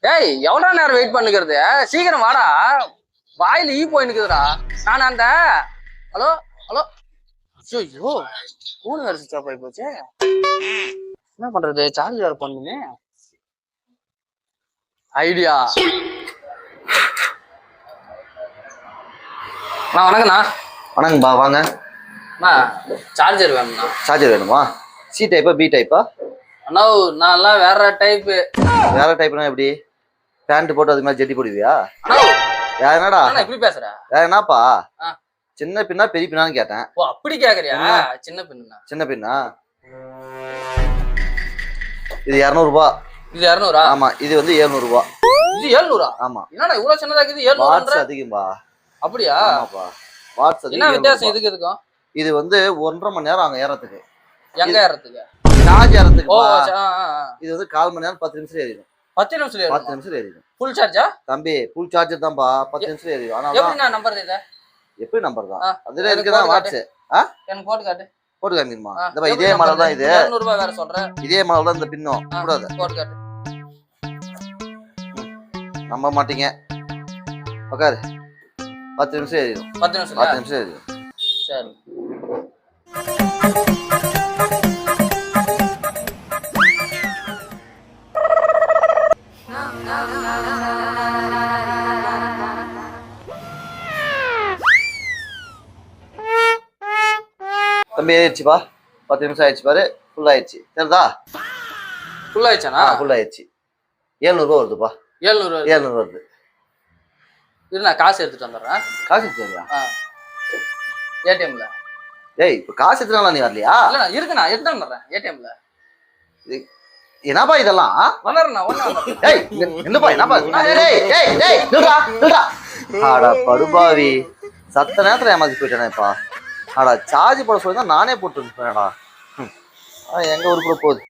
ஏய் எவ்வளவு நேரம் வெயிட் பண்ணுகிறது சீக்கிரம் வாடா வாயில ஈ போய் நிக்குதுடா நான் அந்த ஹலோ ஹலோ ஐயோ ஃபோன் வேற சுவிட்ச் ஆஃப் ஆகி போச்சு என்ன பண்றது சார்ஜ் வேற பண்ணுமே ஐடியா வணக்கண்ணா வணக்கம்பா வாங்க அண்ணா சார்ஜர் வேணும்ண்ணா சார்ஜர் வேணுமா சி டைப்பா பி டைப்பா அண்ணா நான்லாம் வேற டைப்பு வேற டைப்னா எப்படி பேண்ட் போட்டு அது மாதிரி ஜெட்டி போடுவியா வேற என்னடா எப்படி பேசுற வேற என்னப்பா சின்ன பின்னா பெரிய பின்னான்னு கேட்டேன் ஓ அப்படி கேக்குறியா சின்ன பின்னா சின்ன பின்னா இது 200 ரூபாய் இது 200 ஆமா இது வந்து 700 ரூபாய் இது 700 ஆமா என்னடா இவ்வளவு சின்னதா இருக்குது 700 வாட்ஸ் அதிகம்பா அப்படியா ஆமாப்பா வாட்ஸ் அதிகம் என்ன வித்தியாசம் இதுக்கு இருக்கும் இது வந்து 1.5 மணி நேரம் அங்க ஏறதுக்கு எங்க ஏறதுக்கு சார்ஜ் ஏறதுக்கு ஓ இது வந்து 1/4 மணி நேரம் 10 நிமிஷம் ஏறிடும் 10 நிமிஷம் ஏறிடும் 10 நிமிஷம் ஏறிடும் ஃபுல் சார்ஜா தம்பி ஃபுல் சார்ஜர் தான்பா 10 நிமிஷம் ஏறிடும் ஆனா எப்படி நான் நம்பர் இத எப்படி நம்பர் தான் அதுல இருக்குதா வாட்ஸ் எனக்கு போட்டு காட்டு போட்டு காமிடுமா இந்த இதே மாடல் தான் இது 200 ரூபாய் வேற சொல்றேன் இதே மாடல் தான் இந்த பின்னும் கூடாது போட்டு காட்டு நம்ப மாட்டீங்க உட்காரு 10 நிமிஷம் ஏறிடும் 10 நிமிஷம் 10 நிமிஷம் ஏறிடும் சரி தம்பி ஏறிடுச்சுப்பா 10 நிமிஷம் ஆயிடுச்சு பாரு ஃபுல் ஆயிடுச்சு சரிதா ஃபுல் ஆயிடுச்சானா ஃபுல் ஆயிடுச்சு 700 ரூபா வருதுப்பா 700 வருது இது நான் காசு எடுத்துட்டு வந்துடுறேன் காசு எடுத்துறியா ஏடிஎம்ல ஏய் இப்போ காசு எடுத்துனால நீ வரலையா இல்ல இருக்குண்ணா எடுத்து வந்துடுறேன் ஏடிஎம்ல என்னப்பா இதெல்லாம் வந்துடுறேன் ஏய் என்னப்பா என்னப்பா டேய் டேய் டேய் நில்றா நில்றா ஆடா படுபாவி சத்த நேரத்துல ஏமாத்தி போயிட்டேனேப்பா ஆடா சார்ஜ் போட சொல்லி தான் நானே போட்டு இருப்பேன்டா எங்க ஊருக்கு போகுது